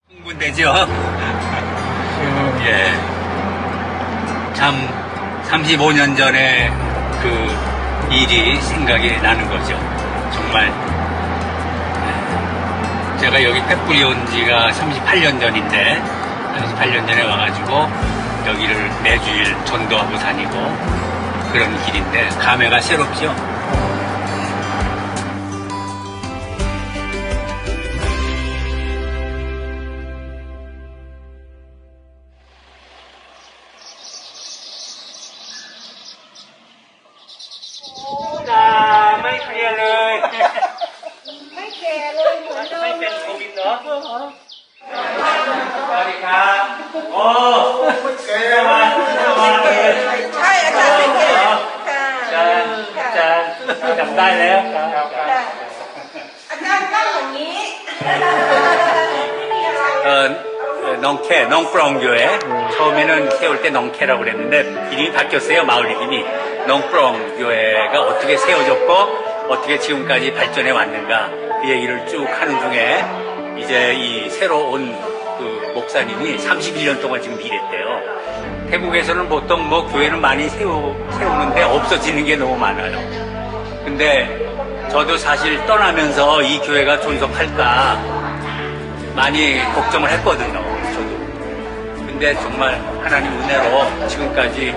흥분되죠? 예. 참, 35년 전에 그 일이 생각이 나는 거죠. 정말. 제가 여기 팩불이 온 지가 38년 전인데, 38년 전에 와가지고, 여기를 매주일 전도하고 다니고, 그런 길인데, 감회가 새롭죠? 넝프렁교회. 처음에는 세울 때 넝케라고 그랬는데 이름이 바뀌었어요. 마을 이름이. 넝프렁교회가 어떻게 세워졌고 어떻게 지금까지 발전해 왔는가 그 얘기를 쭉 하는 중에 이제 이 새로 온 그 목사님이 31년 동안 지금 일했대요. 태국에서는 보통 뭐 교회는 많이 세우는데 없어지는 게 너무 많아요. 근데 저도 사실 떠나면서 이 교회가 존속할까 많이 걱정을 했거든요. 근데 정말 하나님 은혜로 지금까지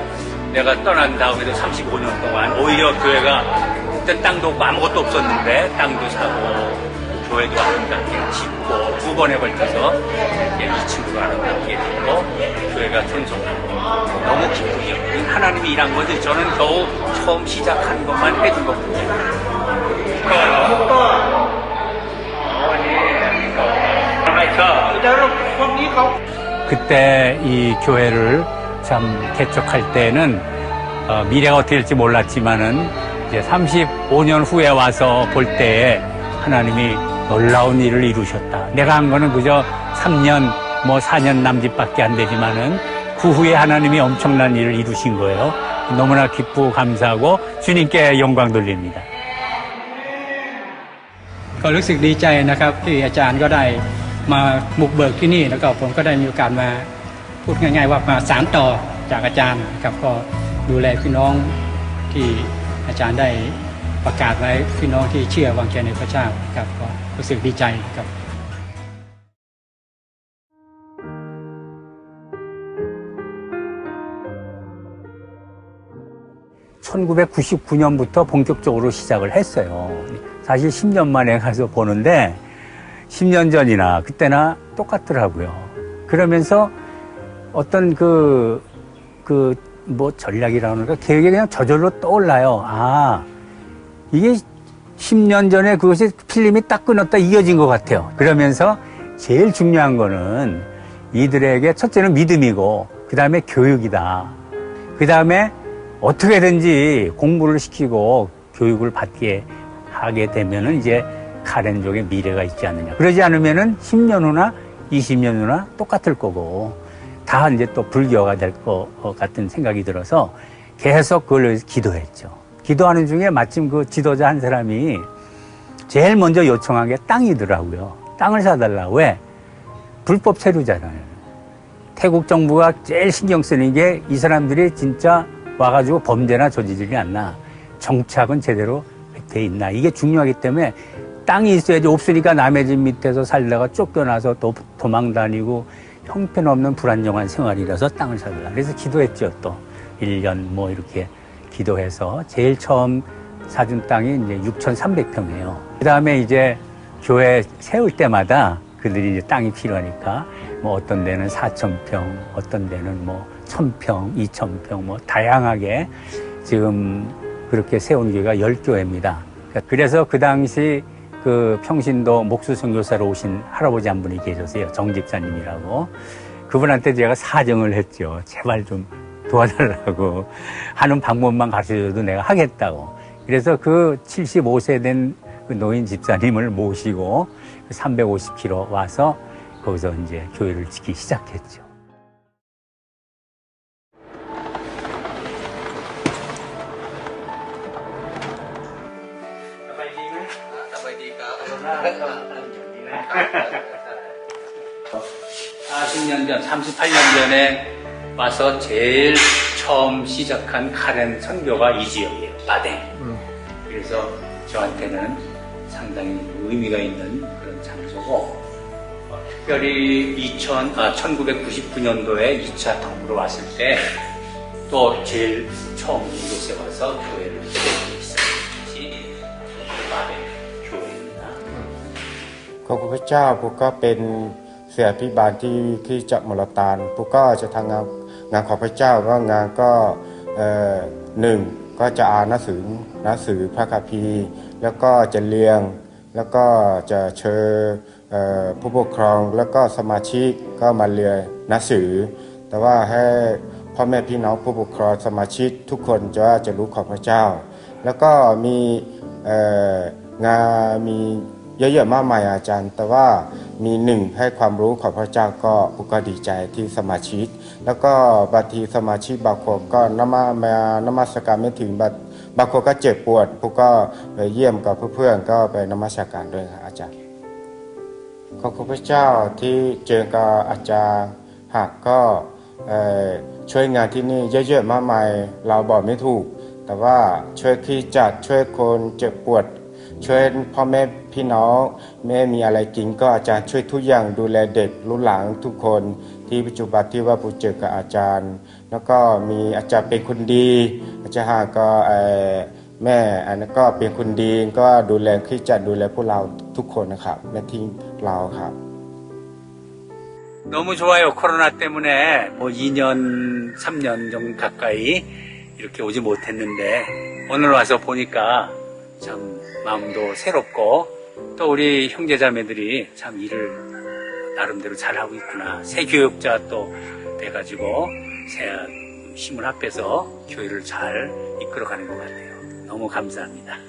내가 떠난 다음에도 35년 동안 오히려 교회가 그때 땅도 없고 아무것도 없었는데 땅도 사고 교회도 아름답게 짓고 두 번에 걸쳐서 이렇게 이 친구가 아름답게 짓고 교회가 존속하고 너무 기쁘죠. 하나님이 일한 거지 저는 겨우 처음 시작한 것만 해준 거거든요. 그때 이 교회를 참 개척할 때는 미래가 어떻게 될지 몰랐지만은 이제 35년 후에 와서 볼 때에 하나님이 놀라운 일을 이루셨다. 내가 한 거는 그저 3년 뭐 4년 남짓밖에 안 되지만은 그 후에 하나님이 엄청난 일을 이루신 거예요. 너무나 기쁘고 감사하고 주님께 영광 돌립니다. ก็รู้สึกดีใจนะครับที่อาจารย์ก็ได้มาบุกเบิกที่นี่แล้วก็ผมก็ได้มีโอกาสมาพูดง่ายๆว่ามาสานต่อจากอาจารย์ครับก็ดูแลพี่น้องที่อาจารย์ได้ประกาศไว้พี่น้องที่เชื่อวางใจในพระเจ้าครับก็รู้สึกดีใจครับ 1999년부터 본격적으로 시작을 했어요. 사실 10년 만에 가서 보는데 10년 전이나 그때나 똑같더라고요. 그러면서 어떤 뭐 전략이라는 거 계획이 그냥 저절로 떠올라요. 아, 이게 10년 전에 그것이 필름이 딱 끊었다 이어진 것 같아요. 그러면서 제일 중요한 거는 이들에게 첫째는 믿음이고 그 다음에 교육이다. 그 다음에 어떻게든지 공부를 시키고 교육을 받게 하게 되면은 이제 카렌족의 미래가 있지 않느냐. 그러지 않으면은 10년 후나 20년 후나 똑같을 거고 다 이제 또 불교가 될 것 같은 생각이 들어서 계속 그걸 위해서 기도했죠. 기도하는 중에 마침 그 지도자 한 사람이 제일 먼저 요청한 게 땅이더라고요. 땅을 사달라고. 왜? 불법 체류잖아요. 태국 정부가 제일 신경 쓰는 게 이 사람들이 진짜 와가지고 범죄나 저지르지 않나. 정착은 제대로 돼 있나. 이게 중요하기 때문에 땅이 있어야지. 없으니까 남의 집 밑에서 살다가 쫓겨나서 또 도망 다니고 형편없는 불안정한 생활이라서 땅을 사달라. 그래서 기도했죠. 또 1년 뭐 이렇게 기도해서 제일 처음 사준 땅이 이제 6,300평이에요. 그 다음에 이제 교회 세울 때마다 그들이 이제 땅이 필요하니까 뭐 어떤 데는 4,000평, 어떤 데는 뭐 1,000평, 2,000평 뭐 다양하게 지금 그렇게 세운 교회가 10교회입니다. 그래서 그 당시 그 평신도 목수 선교사로 오신 할아버지 한 분이 계셨어요. 정 집사님이라고. 그분한테 제가 사정을 했죠. 제발 좀 도와달라고. 하는 방법만 가르쳐줘도 내가 하겠다고. 그래서 그 75세 된 그 노인 집사님을 모시고 350km 와서 거기서 이제 교회를 짓기 시작했죠. 40년 전, 38년 전에 와서 제일 처음 시작한 카렌 선교가 이 지역이에요. 바댕. 그래서 저한테는 상당히 의미가 있는 그런 장소고, 특별히 1999년도에 2차 통으로 왔을 때 또 제일 처음 이곳에 와서 교회를 세우고 있어요. 이것이 바댕 교회입니다. ขอบคุณพระเจ้าพวกก็เป็นเสียพิบาลที่คริสตจักรมรตานพวกก็จะทำงานของพระเจ้าก็งานก็หนึ่งก็จะอ่านหนังสือพระคัมภีร์แล้วก็จะเรียงแล้วก็จะเชิญผู้ปกครองแล้วก็สมาชิกก็มาเรียนหนังสือแต่ว่าให้พ่อแม่พี่น้องผู้ปกครองสมาชิกทุกคนจะรู้ของพระเจ้าแล้วก็มีงานมีเยอะๆมากมายอาจารย์แต่ว่ามีหนึ่งให้ความรู้ของพระเจ้าก็ผมก็ดีใจที่สมาชิกแล้วก็บางทีสมาชิกบางคนก็นมัสการไม่ถึงบางคนก็เจ็บปวดผมก็ไปเยี่ยมกับเพื่อนๆก็ไปนมัสการด้วยครับอาจารย์ขอบคุณพระเจ้าที่เจอกับอาจารย์หากก็ช่วยงานที่นี่เยอะๆมากมายเราบอกไม่ถูกแต่ว่าช่วยคริสตจักรช่วยคนเจ็บปวดช่วยพ่อแม่พี่น้องแม่มีอะไรกินก็อาจารย์ช่วยทุกอย่างดูแลเด็กรุ่นหลังทุกคนที่ปัจจุบันที่ว่าผมเจอกับอาจารย์แล้วก็มีอาจารย์เป็นคนดีอาจารย์ก็แม่อันนั้นก็เป็นคนดีก็ดูแลคริสตจักรดูแลพวกเราทุกคนนะครับไม่ทิ้งเราครับ 너무 좋아요. 코로나 때문에 뭐 2년, 3년 정도 가까이 이렇게 오지 못했는데 오늘 와서 보니까 참 마음도 새롭고 또 우리 형제자매들이 참 일을 나름대로 잘하고 있구나. 새 교육자 또 돼가지고 새 힘을 합해서 교회를 잘 이끌어가는 것 같아요. 너무 감사합니다.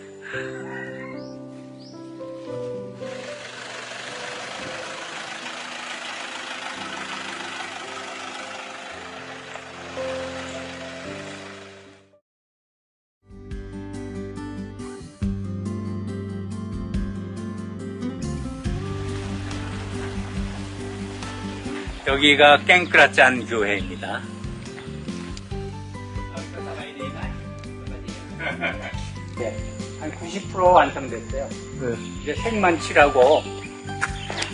여기가 깽크라짠 교회입니다. 네, 한 90% 완성됐어요. 네. 이제 색만 칠하고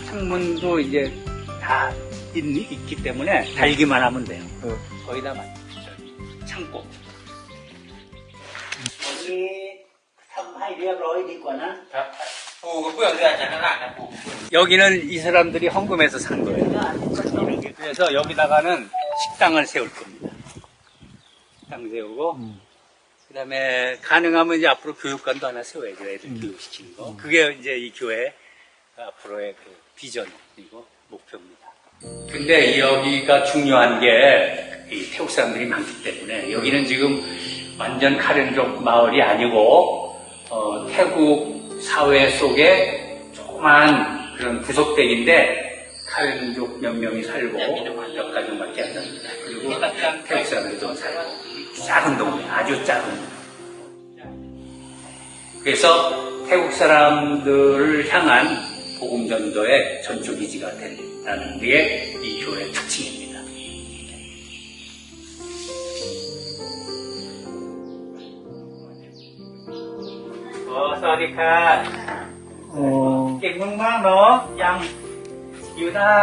창문도 이제 다 있기 때문에 달기만 하면 돼요. 네. 거의 다 저기 창고. 여기 ทำให้ เรียบร้อย ดีกว่านะ 여기는 이 사람들이 헌금해서 산 거예요. 그래서 여기다가는 식당을 세울 겁니다. 식당 세우고, 그 다음에 가능하면 이제 앞으로 교육관도 하나 세워야죠. 애들 교육시키는 거. 그게 이제 이 교회 앞으로의 그 비전이고 목표입니다. 근데 여기가 중요한 게 이 태국 사람들이 많기 때문에 여기는 지금 완전 카렌족 마을이 아니고 태국 사회 속에 조그만 그런 구석대기인데 카렌족 몇 명이 살고 몇 가정밖에 안 삽니다. 그리고 태국 사람들이 좀 살고 작은 동네, 아주 작은 동네. 그래서 태국 사람들을 향한 복음 전도의 전초기지가 된다는 게 이 교회의 특징입니다. 사와디카. เก่งมากๆเนาะยังอยู่ได้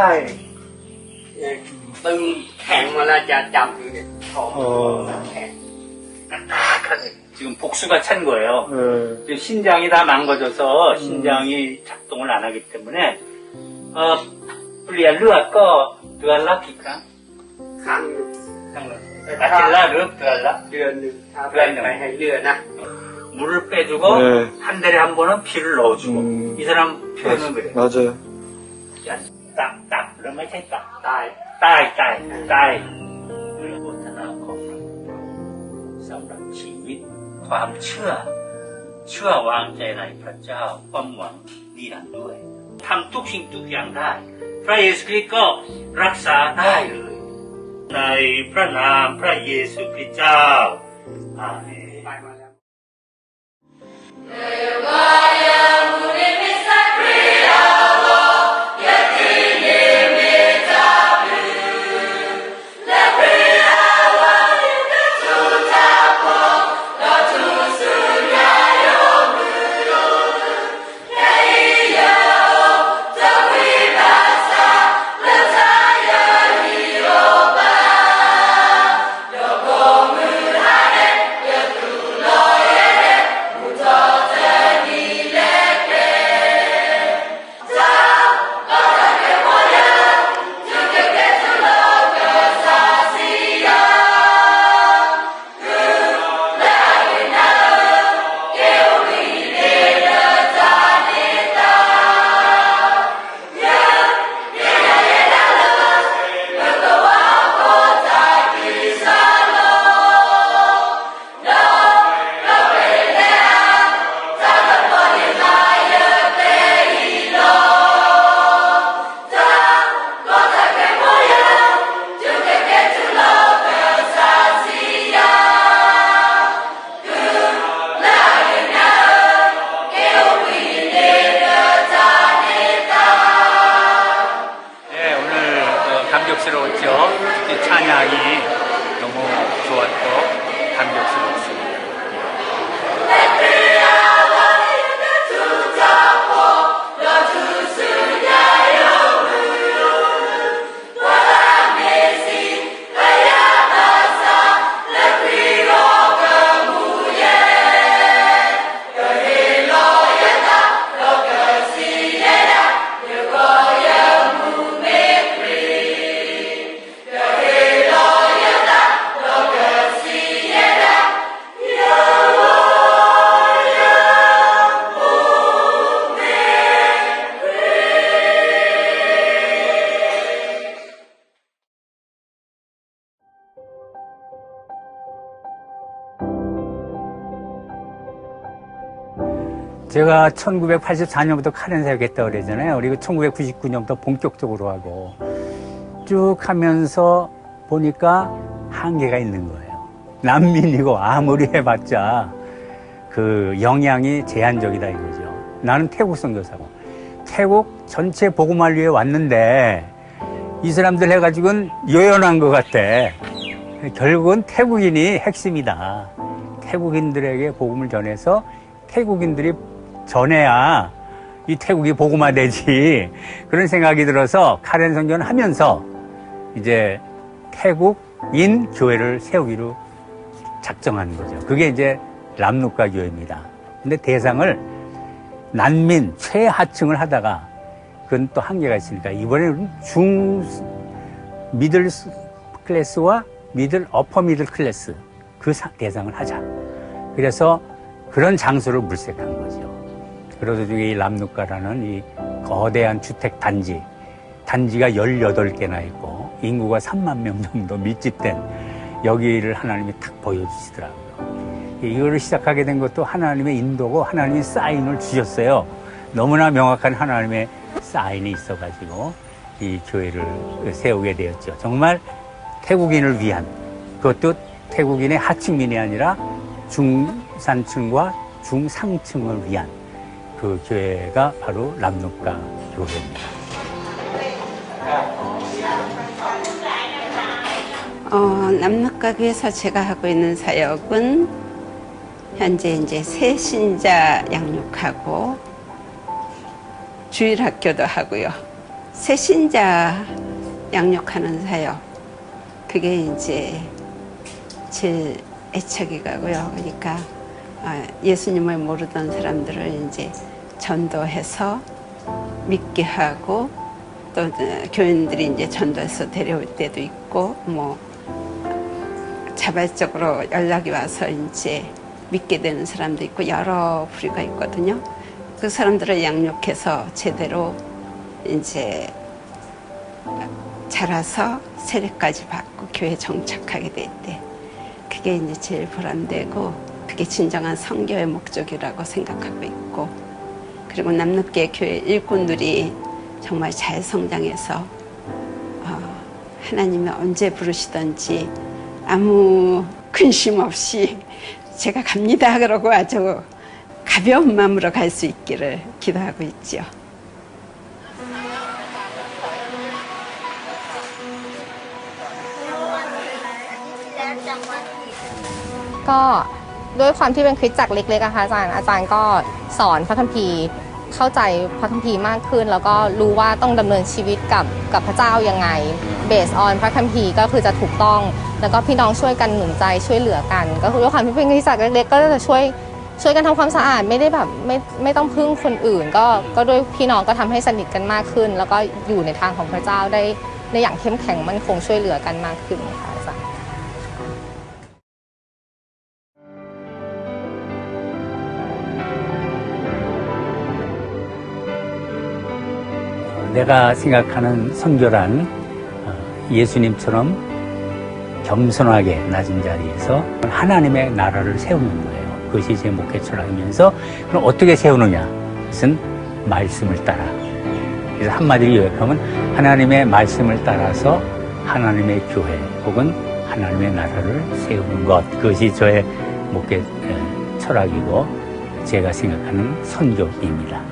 ตึงแข็งเวลาจะจับอยู่เนี่ยท้องแข็ง 딱딱하게 지금 복수가 찬 거예요. 네. 지금 신장이 다 망가져서 신장이 작동을 안 하기 때문에 우리야 르아꺼 르알라 기까 ครั้ง 아찔라 르 르알라 เดือนหนึ่งถ้าไปให้เลือดนะ 물을 빼주고 네. 한 달에 한 번은 피를 넣어주고 이 사람 표현은 그래. 맞아요. 딱딱 그러면 딱 ตาย 따이 그리고 나고สำหรับชีวิตความเชื่อวางใจในพระเจ้าความหวังนี่นั่นด้วยทำทุกสิ่งทุกอย่างได้พระเยซูคริสต์ก็รักษาได้เลยในพระนามพระเยซูคริสต์เจ้าอาเมน ไปมาแล้ว Devaya Muni Misa Kriya Yati Nirmi 제가 1984년부터 카렌 사역했다고 그러잖아요. 그리고 1999년부터 본격적으로 하고 쭉 하면서 보니까 한계가 있는 거예요. 난민이고 아무리 해봤자 그 영향이 제한적이다 이거죠. 나는 태국 선교사고 태국 전체 복음화를 왔는데 이 사람들 해가지고는 요연한 것 같아. 결국은 태국인이 핵심이다. 태국인들에게 복음을 전해서 태국인들이 전해야 이 태국이 복음화되지. 그런 생각이 들어서 카렌 선교를 하면서 이제 태국인 교회를 세우기로 작정한 거죠. 그게 이제 람누카 교회입니다. 근데 대상을 난민 최하층을 하다가 그건 또 한계가 있으니까 이번에는 미들 클래스와 어퍼 미들 클래스 그 대상을 하자. 그래서 그런 장소를 물색한 거죠. 그래서 이 람누카라는 이 거대한 주택 단지가 18개나 있고 인구가 3만 명 정도 밀집된 여기를 하나님이 탁 보여주시더라고요. 이거를 시작하게 된 것도 하나님의 인도고 하나님이 사인을 주셨어요. 너무나 명확한 하나님의 사인이 있어가지고 이 교회를 세우게 되었죠. 정말 태국인을 위한, 그것도 태국인의 하층민이 아니라 중산층과 중상층을 위한 그 교회가 바로 람누카 교회입니다. 람누카 교회에서 제가 하고 있는 사역은 현재 이제 새신자 양육하고 주일학교도 하고요. 새신자 양육하는 사역, 그게 이제 제일 애착이 가고요. 그러니까 예수님을 모르던 사람들을 이제 전도해서 믿게 하고 또 교인들이 이제 전도해서 데려올 때도 있고 뭐 자발적으로 연락이 와서 이제 믿게 되는 사람도 있고 여러 부류가 있거든요. 그 사람들을 양육해서 제대로 이제 자라서 세례까지 받고 교회에 정착하게 될 때 그게 이제 제일 보람되고 그게 진정한 선교의 목적이라고 생각하고 있고, 그리고 남녘계 교회 일꾼들이 정말 잘 성장해서 하나님이 언제 부르시든지 아무 근심 없이 제가 갑니다 그러고 아주 가벼운 마음으로 갈 수 있기를 기도하고 있지요.ก็ด้วยความที่เป็นคริสตจักรเล็กๆอะค่ะอาจารย์ก็สอนพระคัมภีร์เข้าใจพระคัมภีร์มากขึ้นแล้วก็รู้ว่าต้องดำเนินชีวิตกับพระเจ้ายังไงเบสออนพระคัมภีร์ก็คือจะถูกต้องแล้วก็พี่น้องช่วยกันหนุนใจช่วยเหลือกันก็คือด้วยความที่เป็นคริสตจักรเล็กๆก็จะช่วยกันทำความสะอาดไม่ได้แบบไม่ต้องพึ่งคนอื่นก็ด้วยพี่น้องก็ทำให้สนิทกันมากขึ้นแล้วก็อยู่ในทางของพระเจ้าได้อย่างเข้มแข็งมั่นคงช่วยเหลือกันมากขึ้นค่ะอาจารย์ 내가 생각하는 선교란 예수님처럼 겸손하게 낮은 자리에서 하나님의 나라를 세우는 거예요. 그것이 제 목회 철학이면서 그럼 어떻게 세우느냐? 그것은 말씀을 따라. 그래서 한마디로 요약하면 하나님의 말씀을 따라서 하나님의 교회 혹은 하나님의 나라를 세우는 것. 그것이 저의 목회 철학이고 제가 생각하는 선교입니다.